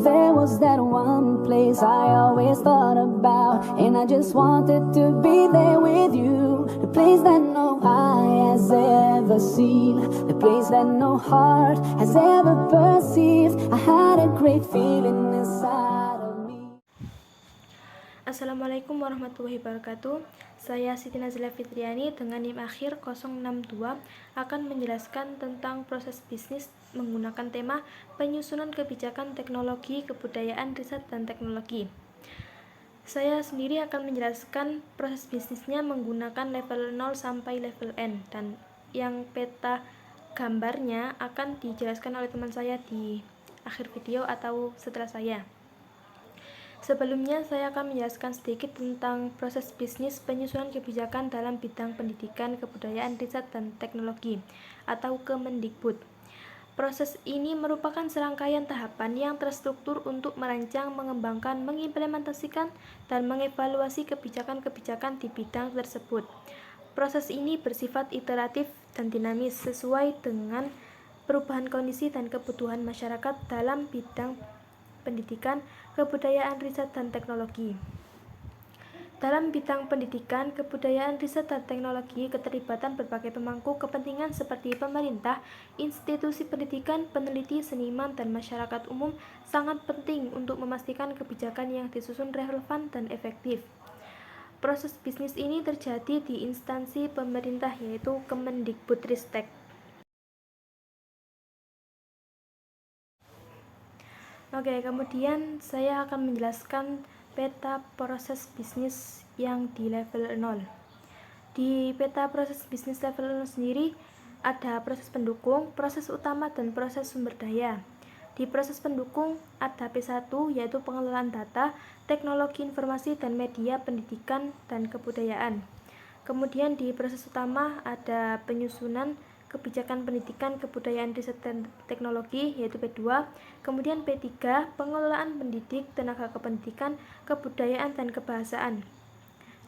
There was that one place I always thought about, and I just wanted to be there with you. The place that no eye has ever seen, the place that no heart has ever perceived. I had a great feeling inside of me. Assalamualaikum warahmatullahi wabarakatuh. Saya Siti Nazila Fitriani dengan NIM akhir 062 akan menjelaskan tentang proses bisnis menggunakan tema penyusunan kebijakan teknologi, kebudayaan, riset, dan teknologi. Saya sendiri akan menjelaskan proses bisnisnya menggunakan level 0 sampai level N, dan yang peta gambarnya akan dijelaskan oleh teman saya di akhir video atau setelah saya. Sebelumnya, saya akan menjelaskan sedikit tentang proses bisnis penyusunan kebijakan dalam bidang pendidikan, kebudayaan, riset, dan teknologi atau Kemendikbud. Proses ini merupakan serangkaian tahapan yang terstruktur untuk merancang, mengembangkan, mengimplementasikan, dan mengevaluasi kebijakan-kebijakan di bidang tersebut. Proses ini bersifat iteratif dan dinamis sesuai dengan perubahan kondisi dan kebutuhan masyarakat dalam bidang pendidikan, kebudayaan, riset, dan teknologi. Dalam bidang pendidikan, kebudayaan, riset, dan teknologi, keterlibatan berbagai pemangku kepentingan seperti pemerintah, institusi pendidikan, peneliti, seniman, dan masyarakat umum sangat penting untuk memastikan kebijakan yang disusun relevan dan efektif. Proses bisnis ini terjadi di instansi pemerintah yaitu Kemendikbudristek. Oke, kemudian saya akan menjelaskan peta proses bisnis yang di level 0. Di peta proses bisnis level 0 sendiri ada proses pendukung, proses utama, dan proses sumber daya. Di proses pendukung ada P1 yaitu pengelolaan data, teknologi informasi, dan media pendidikan dan kebudayaan. Kemudian di proses utama ada penyusunan kebijakan pendidikan, kebudayaan, riset, dan teknologi yaitu P2. Kemudian P3 pengelolaan pendidik, tenaga kependidikan, kebudayaan, dan kebahasaan.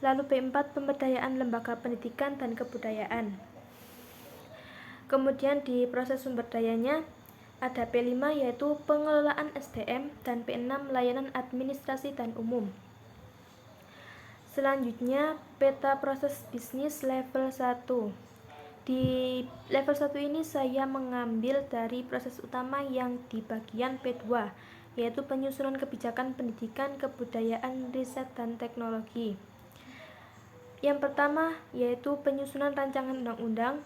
Lalu P4 pemberdayaan lembaga pendidikan dan kebudayaan. Kemudian di proses sumber dayanya ada P5 yaitu pengelolaan SDM, dan P6 layanan administrasi dan umum. Selanjutnya peta proses bisnis level 1. Di level 1 ini saya mengambil dari proses utama yang di bagian P2, yaitu penyusunan kebijakan pendidikan, kebudayaan, riset, dan teknologi. Yang pertama yaitu penyusunan rancangan undang-undang,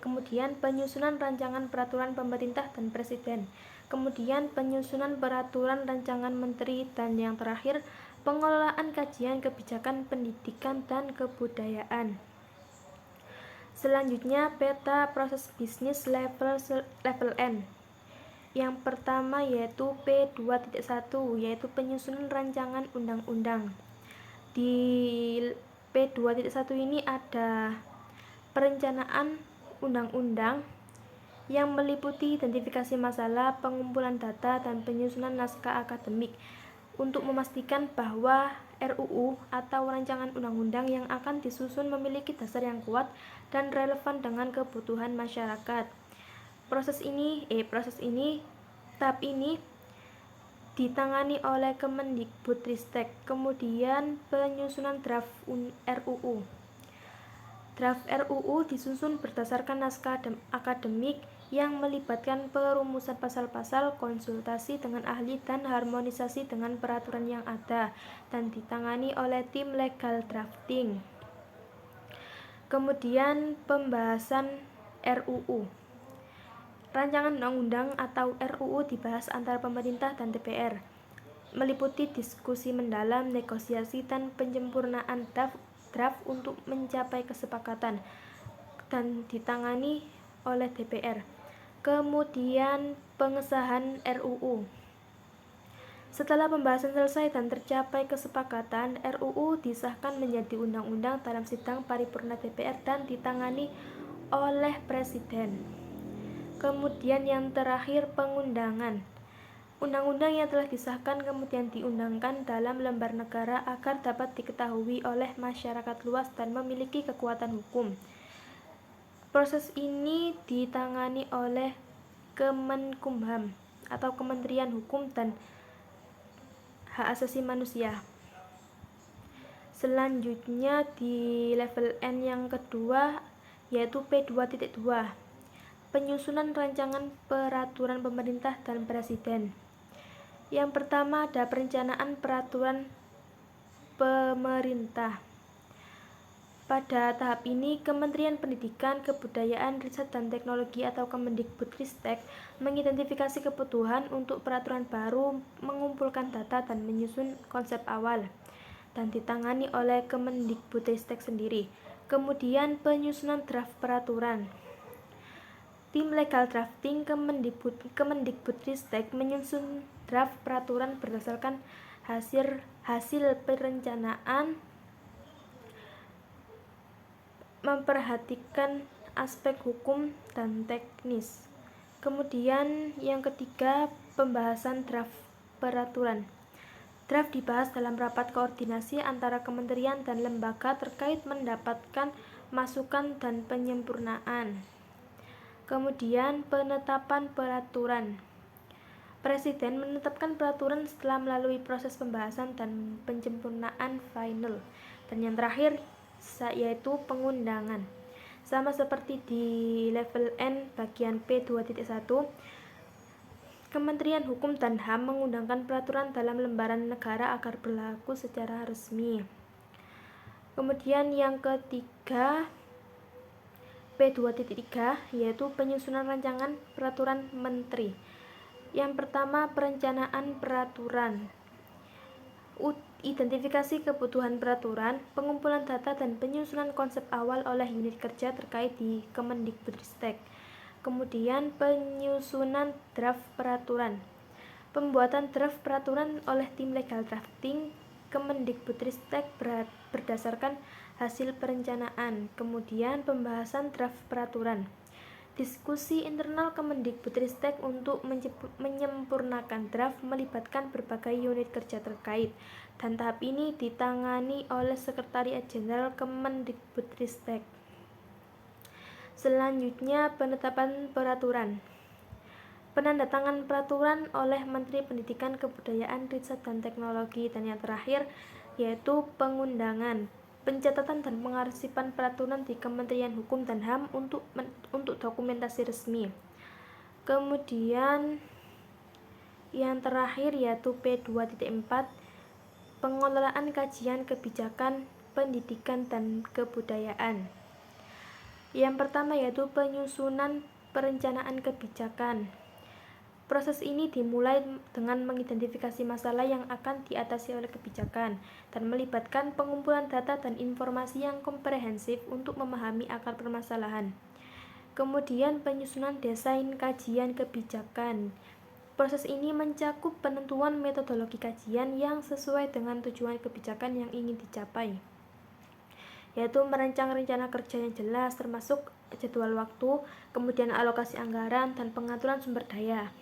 kemudian penyusunan rancangan peraturan pemerintah dan presiden, kemudian penyusunan peraturan rancangan menteri, dan yang terakhir pengelolaan kajian kebijakan pendidikan dan kebudayaan. Selanjutnya peta proses bisnis level N. Yang pertama yaitu P2.1 yaitu penyusunan rancangan undang-undang. Di P2.1 ini ada perencanaan undang-undang yang meliputi identifikasi masalah, pengumpulan data, dan penyusunan naskah akademik untuk memastikan bahwa RUU atau rancangan undang-undang yang akan disusun memiliki dasar yang kuat dan relevan dengan kebutuhan masyarakat. Tahap ini ditangani oleh Kemendikbudristek. Kemudian penyusunan draft RUU. Draft RUU disusun berdasarkan naskah akademik yang melibatkan perumusan pasal-pasal, konsultasi dengan ahli, dan harmonisasi dengan peraturan yang ada, dan ditangani oleh tim legal drafting. Kemudian pembahasan RUU. Rancangan undang-undang atau RUU dibahas antara pemerintah dan DPR, meliputi diskusi mendalam, negosiasi, dan penyempurnaan draft untuk mencapai kesepakatan, dan ditangani oleh DPR. Kemudian pengesahan RUU. Setelah pembahasan selesai dan tercapai kesepakatan, RUU disahkan menjadi undang-undang dalam sidang paripurna DPR dan ditangani oleh Presiden. Kemudian yang terakhir pengundangan. Undang-undang yang telah disahkan kemudian diundangkan dalam lembar negara agar dapat diketahui oleh masyarakat luas dan memiliki kekuatan hukum. Proses ini ditangani oleh Kemenkumham atau Kementerian Hukum dan hak asasi manusia. Selanjutnya di level N yang kedua yaitu P2.2, penyusunan rancangan peraturan pemerintah dan presiden. Yang pertama ada perencanaan peraturan pemerintah. Pada tahap ini, Kementerian Pendidikan, Kebudayaan, Riset dan Teknologi atau Kemendikbudristek mengidentifikasi kebutuhan untuk peraturan baru, mengumpulkan data dan menyusun konsep awal, dan ditangani oleh Kemendikbudristek sendiri. Kemudian penyusunan draft peraturan. Tim legal drafting Kemendikbudristek menyusun draft peraturan berdasarkan hasil perencanaan, memperhatikan aspek hukum dan teknis. Kemudian yang ketiga, pembahasan draft peraturan. Draft dibahas dalam rapat koordinasi antara kementerian dan lembaga terkait mendapatkan masukan dan penyempurnaan. Kemudian penetapan peraturan. Presiden menetapkan peraturan setelah melalui proses pembahasan dan penyempurnaan final. Dan yang terakhir yaitu pengundangan. Sama seperti di level N bagian P2.1, Kementerian Hukum dan HAM mengundangkan peraturan dalam lembaran negara agar berlaku secara resmi. Kemudian yang ketiga P2.3 yaitu penyusunan rancangan peraturan menteri. Yang pertama perencanaan peraturan, identifikasi kebutuhan peraturan, pengumpulan data dan penyusunan konsep awal oleh unit kerja terkait di Kemendikbudristek. Kemudian penyusunan draft peraturan, pembuatan draft peraturan oleh tim legal drafting Kemendikbudristek berdasarkan hasil perencanaan. Kemudian pembahasan draft peraturan, diskusi internal Kemendikbudristek untuk menyempurnakan draft melibatkan berbagai unit kerja terkait, dan tahap ini ditangani oleh Sekretariat Jenderal Kemendikbudristek. Selanjutnya penetapan peraturan, penandatangan peraturan oleh Menteri Pendidikan, Kebudayaan, Riset dan Teknologi. Dan yang terakhir yaitu pengundangan, pencatatan dan pengarsipan peraturan di Kementerian Hukum dan HAM untuk dokumentasi resmi. Kemudian yang terakhir yaitu P2.4, pengelolaan kajian kebijakan pendidikan dan kebudayaan. Yang pertama yaitu penyusunan perencanaan kebijakan. Proses ini dimulai dengan mengidentifikasi masalah yang akan diatasi oleh kebijakan dan melibatkan pengumpulan data dan informasi yang komprehensif untuk memahami akar permasalahan. Kemudian penyusunan desain kajian kebijakan. Proses ini mencakup penentuan metodologi kajian yang sesuai dengan tujuan kebijakan yang ingin dicapai, yaitu merancang rencana kerja yang jelas termasuk jadwal waktu, kemudian alokasi anggaran dan pengaturan sumber daya.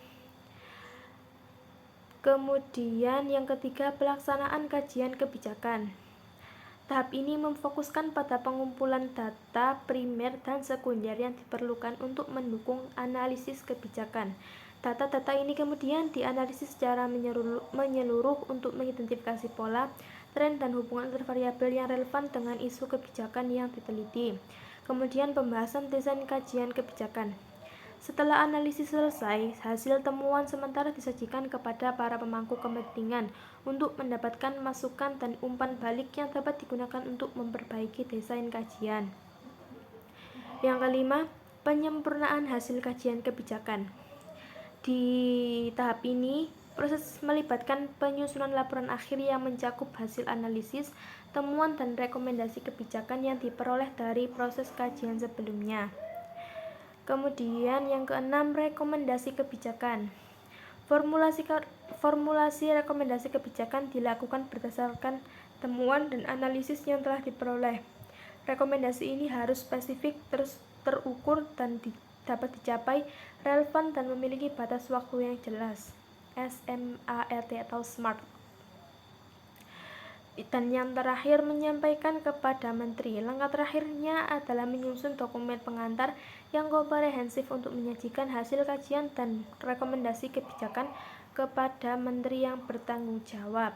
Kemudian yang ketiga, pelaksanaan kajian kebijakan. Tahap ini memfokuskan pada pengumpulan data primer dan sekunder yang diperlukan untuk mendukung analisis kebijakan. Data-data ini kemudian dianalisis secara menyeluruh untuk mengidentifikasi pola, tren, dan hubungan antar variabel yang relevan dengan isu kebijakan yang diteliti. Kemudian pembahasan desain kajian kebijakan. Setelah analisis selesai, hasil temuan sementara disajikan kepada para pemangku kepentingan untuk mendapatkan masukan dan umpan balik yang dapat digunakan untuk memperbaiki desain kajian. Yang kelima, penyempurnaan hasil kajian kebijakan. Di tahap ini, proses melibatkan penyusunan laporan akhir yang mencakup hasil analisis, temuan dan rekomendasi kebijakan yang diperoleh dari proses kajian sebelumnya. Kemudian yang keenam, rekomendasi kebijakan. Formulasi rekomendasi kebijakan dilakukan berdasarkan temuan dan analisis yang telah diperoleh. Rekomendasi ini harus spesifik, terukur, dan dapat dicapai, relevan, dan memiliki batas waktu yang jelas. SMART atau SMART. Dan yang terakhir, menyampaikan kepada menteri. Langkah terakhirnya adalah menyusun dokumen pengantar yang komprehensif untuk menyajikan hasil kajian dan rekomendasi kebijakan kepada menteri yang bertanggung jawab.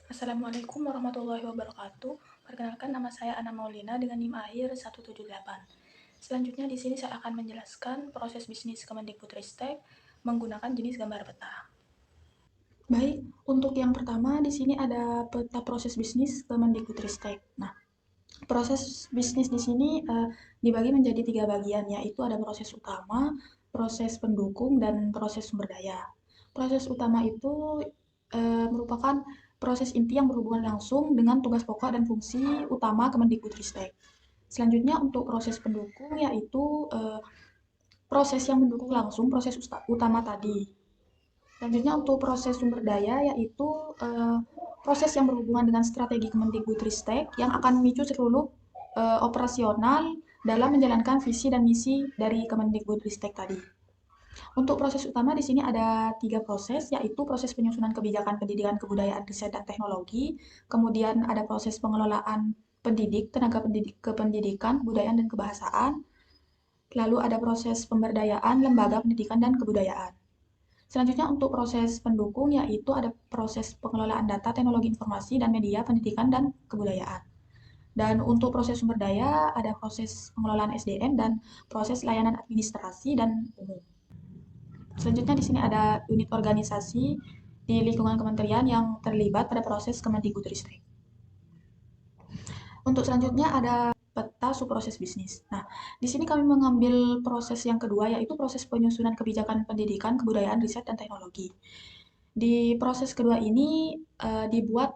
Assalamualaikum warahmatullahi wabarakatuh. Perkenalkan, nama saya Ana Maulina dengan NIM akhir 178. Selanjutnya di sini saya akan menjelaskan proses bisnis Kemendikbudristek menggunakan jenis gambar peta. Baik, untuk yang pertama di sini ada peta proses bisnis Kemendikbudristek. Nah, proses bisnis di sini dibagi menjadi 3 bagian, yaitu ada proses utama, proses pendukung, dan proses sumber daya. Proses utama itu merupakan proses inti yang berhubungan langsung dengan tugas pokok dan fungsi utama Kemendikbudristek. Selanjutnya untuk proses pendukung yaitu proses yang mendukung langsung proses utama tadi. Selanjutnya untuk proses sumber daya yaitu proses yang berhubungan dengan strategi Kemendikbudristek yang akan memicu seluruh operasional dalam menjalankan visi dan misi dari Kemendikbudristek tadi. Untuk proses utama di sini ada 3 proses, yaitu proses penyusunan kebijakan pendidikan, kebudayaan, riset, dan teknologi. Kemudian ada proses pengelolaan pendidik, tenaga pendidik, kependidikan, kebudayaan, dan kebahasaan. Lalu ada proses pemberdayaan lembaga pendidikan dan kebudayaan. Selanjutnya untuk proses pendukung yaitu ada proses pengelolaan data, teknologi informasi, dan media, pendidikan, dan kebudayaan. Dan untuk proses sumber daya ada proses pengelolaan SDM dan proses layanan administrasi dan umum. Selanjutnya di sini ada unit organisasi di lingkungan kementerian yang terlibat pada proses Kemendikbudristek. Untuk selanjutnya ada peta subproses bisnis. Nah, di sini kami mengambil proses yang kedua yaitu proses penyusunan kebijakan pendidikan, kebudayaan, riset, dan teknologi. Di proses kedua ini dibuat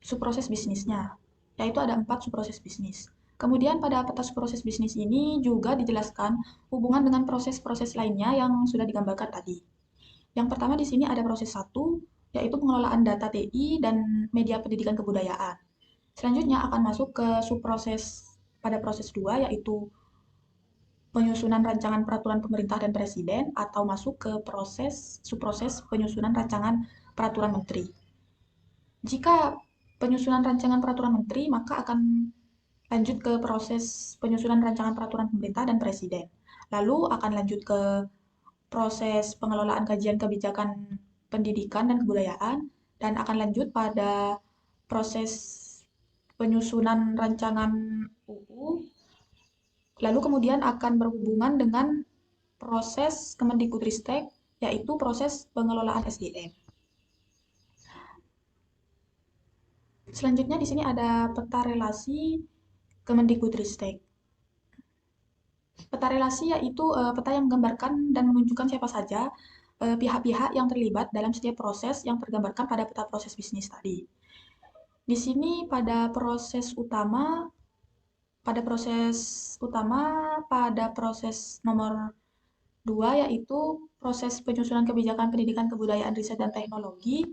subproses bisnisnya, yaitu ada 4 subproses bisnis. Kemudian pada peta subproses bisnis ini juga dijelaskan hubungan dengan proses-proses lainnya yang sudah digambarkan tadi. Yang pertama di sini ada proses 1, yaitu pengelolaan data TI dan media pendidikan kebudayaan. Selanjutnya akan masuk ke subproses pada proses 2, yaitu penyusunan rancangan peraturan pemerintah dan presiden, atau masuk ke subproses penyusunan rancangan peraturan menteri. Jika penyusunan rancangan peraturan menteri, maka akan lanjut ke proses penyusunan rancangan peraturan pemerintah dan presiden. Lalu akan lanjut ke proses pengelolaan kajian kebijakan pendidikan dan kebudayaan, dan akan lanjut pada proses penyusunan rancangan UU, lalu kemudian akan berhubungan dengan proses Kemendikbudristek, yaitu proses pengelolaan SDM. Selanjutnya di sini ada peta relasi Kemendikbudristek. Peta relasi yaitu peta yang menggambarkan dan menunjukkan siapa saja pihak-pihak yang terlibat dalam setiap proses yang tergambarkan pada peta proses bisnis tadi. Di sini pada proses nomor 2 yaitu proses penyusunan kebijakan pendidikan, kebudayaan, riset, dan teknologi.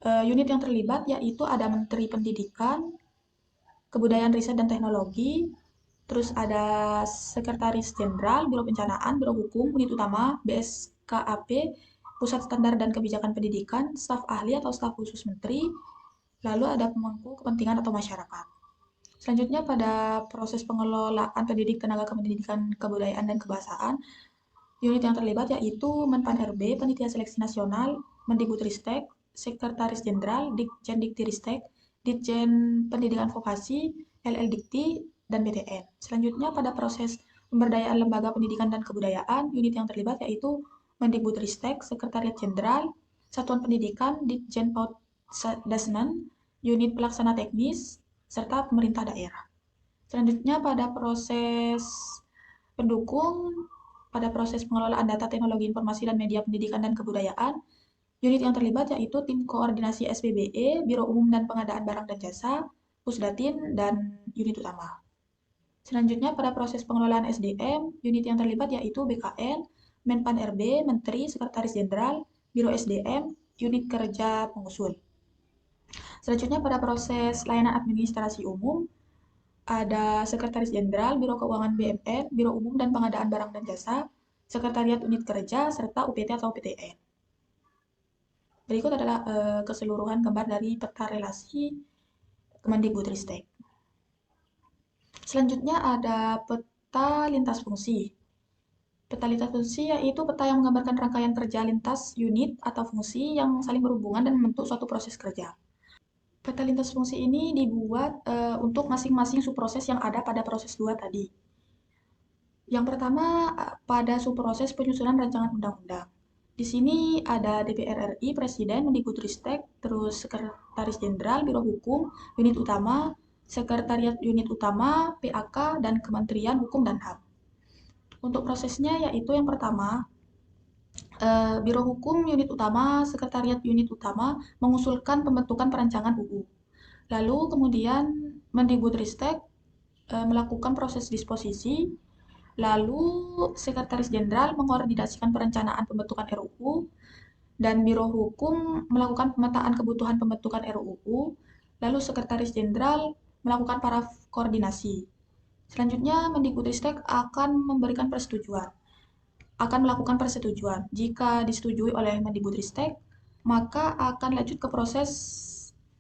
Unit yang terlibat yaitu ada Menteri Pendidikan, Kebudayaan, Riset, dan Teknologi, terus ada Sekretaris Jenderal, Biro Pencanaan, Biro Hukum, Unit Utama, BSKAP, Pusat Standar dan Kebijakan Pendidikan, staf ahli atau staf khusus menteri, lalu ada pemangku kepentingan atau masyarakat. Selanjutnya pada proses pengelolaan pendidik, tenaga kependidikan, kebudayaan, dan kebahasaan, unit yang terlibat yaitu Menpan RB, Panitia Seleksi Nasional, Mendikbudristek, Sekretaris Jenderal, Ditjen Diktiristek, Ditjen Pendidikan Vokasi, LL Dikti, dan BTN. Selanjutnya pada proses pemberdayaan lembaga pendidikan dan kebudayaan, unit yang terlibat yaitu Mendikbudristek, Sekretariat Jenderal, Satuan Pendidikan, Ditjen PAUD Dasmen, unit pelaksana teknis, serta pemerintah daerah. Selanjutnya pada proses pendukung, pada proses pengelolaan data, teknologi informasi, dan media pendidikan dan kebudayaan, unit yang terlibat yaitu Tim Koordinasi SPBE, Biro Umum dan Pengadaan Barang dan Jasa, Pusdatin, dan unit utama. Selanjutnya pada proses pengelolaan SDM, unit yang terlibat yaitu BKN, Menpan RB, Menteri, Sekretaris Jenderal, Biro SDM, unit kerja pengusul. Selanjutnya pada proses layanan administrasi umum, ada Sekretaris Jenderal, Biro Keuangan BMN, Biro Umum dan Pengadaan Barang dan Jasa, Sekretariat Unit Kerja, serta UPT atau PTN. Berikut adalah keseluruhan gambar dari peta relasi Kemendikbudristek. Selanjutnya ada peta lintas fungsi. Peta lintas fungsi yaitu peta yang menggambarkan rangkaian kerja lintas unit atau fungsi yang saling berhubungan dan membentuk suatu proses kerja. Peta lintas fungsi ini dibuat untuk masing-masing subproses yang ada pada proses 2 tadi. Yang pertama, pada subproses penyusunan rancangan undang-undang. Di sini ada DPR RI, Presiden, Mendikbudristek, terus Sekretaris Jenderal, Biro Hukum, Unit Utama, Sekretariat Unit Utama, PAK, dan Kementerian Hukum dan HAM. Untuk prosesnya yaitu yang pertama, Biro Hukum Unit Utama, Sekretariat Unit Utama mengusulkan pembentukan perancangan UU. Lalu kemudian Mendikbudristek melakukan proses disposisi. Lalu Sekretaris Jenderal mengkoordinasikan perencanaan pembentukan RUU dan Biro Hukum melakukan pemetaan kebutuhan pembentukan RUU. Lalu Sekretaris Jenderal melakukan paraf koordinasi. Selanjutnya Mendikbudristek akan memberikan persetujuan. Akan melakukan persetujuan. Jika disetujui oleh Mendikbudristek, maka akan lanjut ke proses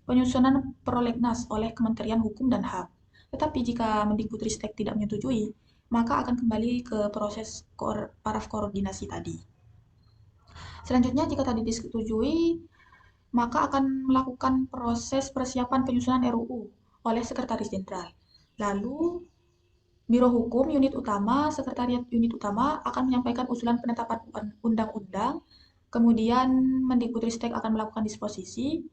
penyusunan prolegnas oleh Kementerian Hukum dan HAM. Tetapi jika Mendikbudristek tidak menyetujui, maka akan kembali ke proses paraf koordinasi tadi. Selanjutnya, jika tadi disetujui, maka akan melakukan proses persiapan penyusunan RUU oleh Sekretaris Jenderal. Lalu, Biro Hukum Unit Utama, Sekretariat Unit Utama akan menyampaikan usulan penetapan undang-undang, kemudian Mendikbudristek akan melakukan disposisi,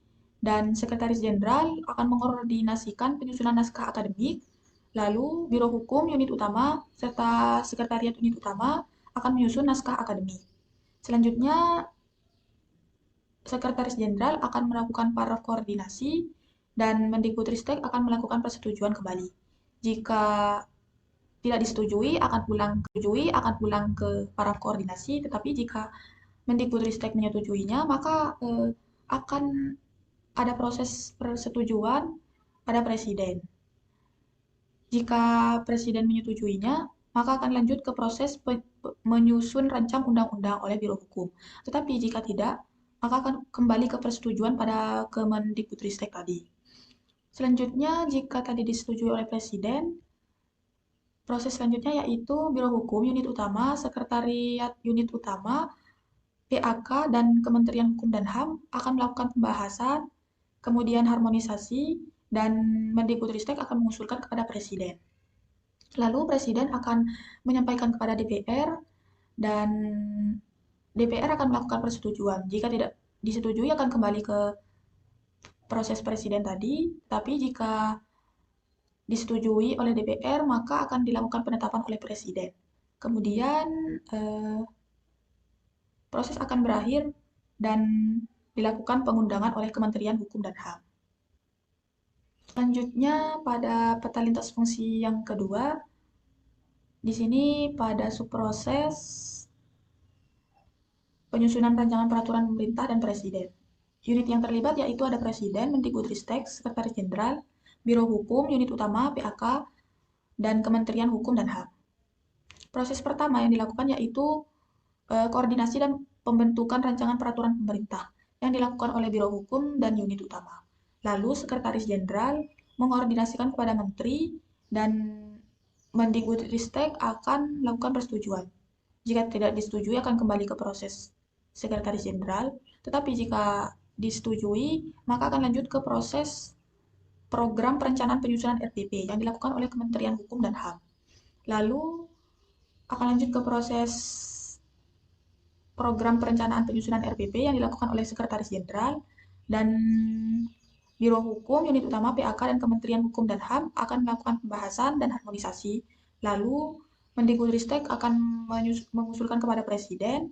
dan Sekretaris Jenderal akan mengkoordinasikan penyusunan naskah akademik. Lalu, Biro Hukum Unit Utama serta Sekretariat Unit Utama akan menyusun naskah akademik. Selanjutnya, Sekretaris Jenderal akan melakukan paraf koordinasi dan Mendikbudristek akan melakukan persetujuan kembali. Jika tidak disetujui, akan pulang ke paraf koordinasi, tetapi jika Mendikbudristek menyetujuinya, maka akan ada proses persetujuan pada Presiden. Jika Presiden menyetujuinya, maka akan lanjut ke proses menyusun rancang undang-undang oleh Biro Hukum. Tetapi jika tidak, maka akan kembali ke persetujuan pada Kemendikbudristek tadi. Selanjutnya, jika tadi disetujui oleh Presiden, proses selanjutnya yaitu Biro Hukum Unit Utama, Sekretariat Unit Utama, PAK, dan Kementerian Hukum dan HAM akan melakukan pembahasan, kemudian harmonisasi, dan Mendikbudristek akan mengusulkan kepada Presiden. Lalu Presiden akan menyampaikan kepada DPR, dan DPR akan melakukan persetujuan. Jika tidak disetujui akan kembali ke proses Presiden tadi, tapi jika disetujui oleh DPR, maka akan dilakukan penetapan oleh Presiden. Kemudian proses akan berakhir dan dilakukan pengundangan oleh Kementerian Hukum dan HAM. Selanjutnya pada peta lintas fungsi yang kedua, di sini pada subproses penyusunan rancangan peraturan pemerintah dan Presiden. Unit yang terlibat yaitu ada Presiden, Mendikbudristek, Sekretaris Jenderal, Biro Hukum, Unit Utama, PAK, dan Kementerian Hukum dan HAM. Proses pertama yang dilakukan yaitu koordinasi dan pembentukan rancangan peraturan pemerintah yang dilakukan oleh Biro Hukum dan Unit Utama. Lalu Sekretaris Jenderal mengkoordinasikan kepada Menteri dan Mendikbudristek akan melakukan persetujuan. Jika tidak disetujui akan kembali ke proses Sekretaris Jenderal, tetapi jika disetujui maka akan lanjut ke proses program perencanaan penyusunan RPP yang dilakukan oleh Kementerian Hukum dan HAM. Lalu akan lanjut ke proses program perencanaan penyusunan RPP yang dilakukan oleh Sekretaris Jenderal, dan Biro Hukum, Unit Utama, PAK, dan Kementerian Hukum dan HAM akan melakukan pembahasan dan harmonisasi. Lalu Mendikbudristek akan mengusulkan kepada Presiden.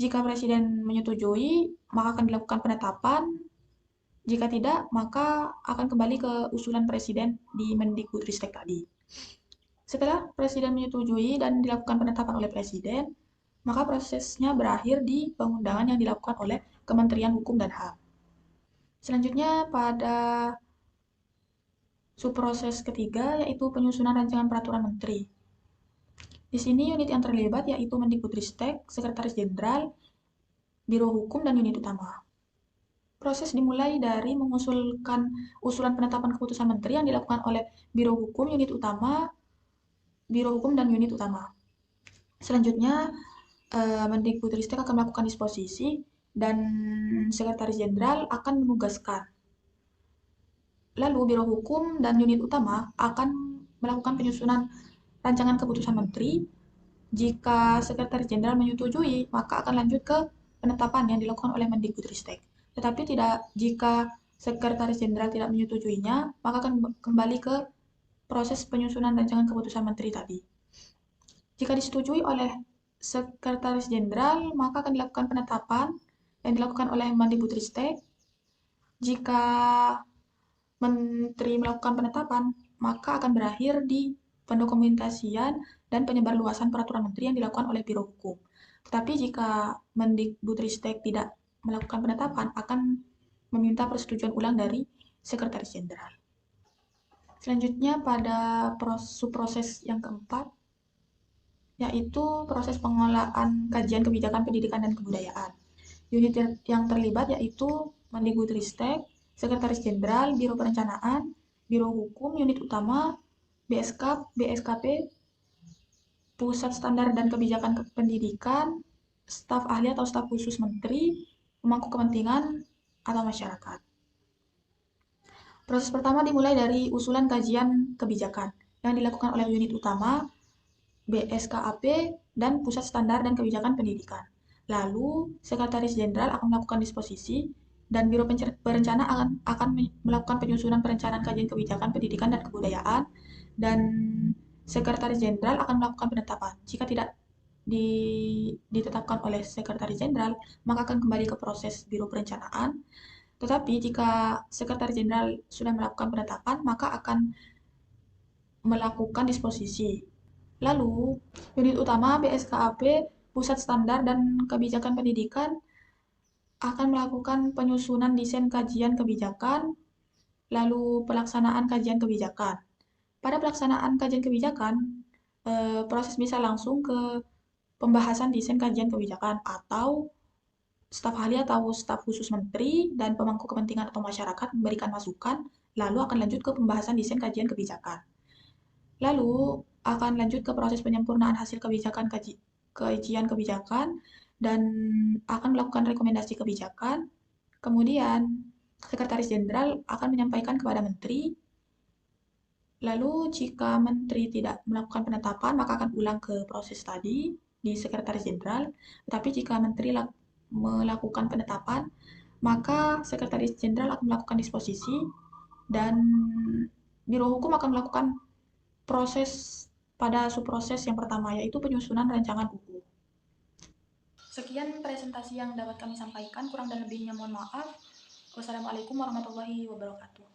Jika Presiden menyetujui, maka akan dilakukan penetapan. Jika tidak, maka akan kembali ke usulan Presiden di Mendikbudristek tadi. Setelah Presiden menyetujui dan dilakukan penetapan oleh Presiden, maka prosesnya berakhir di pengundangan yang dilakukan oleh Kementerian Hukum dan HAM. Selanjutnya pada subproses ketiga yaitu penyusunan rancangan peraturan menteri. Di sini unit yang terlibat yaitu Mendikbudristek, Sekretaris Jenderal, Biro Hukum, dan Unit Utama. Proses dimulai dari mengusulkan usulan penetapan keputusan menteri yang dilakukan oleh Biro Hukum, Unit Utama, Biro Hukum, dan Unit Utama. Selanjutnya, Mendikbudristek akan melakukan disposisi dan Sekretaris Jenderal akan menugaskan. Lalu Biro Hukum dan unit utama akan melakukan penyusunan rancangan keputusan menteri. Jika Sekretaris Jenderal menyetujui, maka akan lanjut ke penetapan yang dilakukan oleh Mendikbudristek. Tetapi jika Sekretaris Jenderal tidak menyetujuinya, maka akan kembali ke proses penyusunan rancangan keputusan menteri tadi. Jika disetujui oleh Sekretaris Jenderal, maka akan dilakukan penetapan yang dilakukan oleh Mendikbudristek. Jika Menteri melakukan penetapan, maka akan berakhir di pendokumentasian dan penyebarluasan peraturan menteri yang dilakukan oleh Biro Hukum. Tetapi jika Mendikbudristek tidak melakukan penetapan, akan meminta persetujuan ulang dari Sekretaris Jenderal. Selanjutnya pada proses yang keempat, yaitu proses pengelolaan kajian kebijakan pendidikan dan kebudayaan. Unit yang terlibat yaitu Mendikbudristek, Sekretaris Jenderal, Biro Perencanaan, Biro Hukum, Unit Utama, BSKP, Pusat Standar dan Kebijakan Pendidikan, staf ahli atau staf khusus menteri, pemangku kepentingan, atau masyarakat. Proses pertama dimulai dari usulan kajian kebijakan yang dilakukan oleh unit utama, BSKAP, dan Pusat Standar dan Kebijakan Pendidikan. Lalu, Sekretaris Jenderal akan melakukan disposisi dan Biro Perencanaan akan melakukan penyusunan perencanaan kajian kebijakan pendidikan dan kebudayaan, dan Sekretaris Jenderal akan melakukan penetapan. Jika tidak ditetapkan oleh Sekretaris Jenderal, maka akan kembali ke proses Biro Perencanaan. Tetapi jika Sekretaris Jenderal sudah melakukan penetapan, maka akan melakukan disposisi. Lalu, unit utama BSKAP, Pusat Standar dan Kebijakan Pendidikan akan melakukan penyusunan desain kajian kebijakan, lalu pelaksanaan kajian kebijakan. Pada pelaksanaan kajian kebijakan, proses bisa langsung ke pembahasan desain kajian kebijakan atau staf ahli atau staf khusus menteri dan pemangku kepentingan atau masyarakat memberikan masukan, lalu akan lanjut ke pembahasan desain kajian kebijakan. Lalu akan lanjut ke proses penyempurnaan hasil kebijakan kajian kebijakan dan akan melakukan rekomendasi kebijakan. Kemudian Sekretaris Jenderal akan menyampaikan kepada Menteri. Lalu jika Menteri tidak melakukan penetapan, maka akan ulang ke proses tadi di Sekretaris Jenderal. Tetapi jika Menteri melakukan penetapan, maka Sekretaris Jenderal akan melakukan disposisi dan Biro Hukum akan melakukan proses pada subproses yang pertama, yaitu penyusunan rancangan UU. Sekian presentasi yang dapat kami sampaikan, kurang dan lebihnya mohon maaf. Wassalamualaikum warahmatullahi wabarakatuh.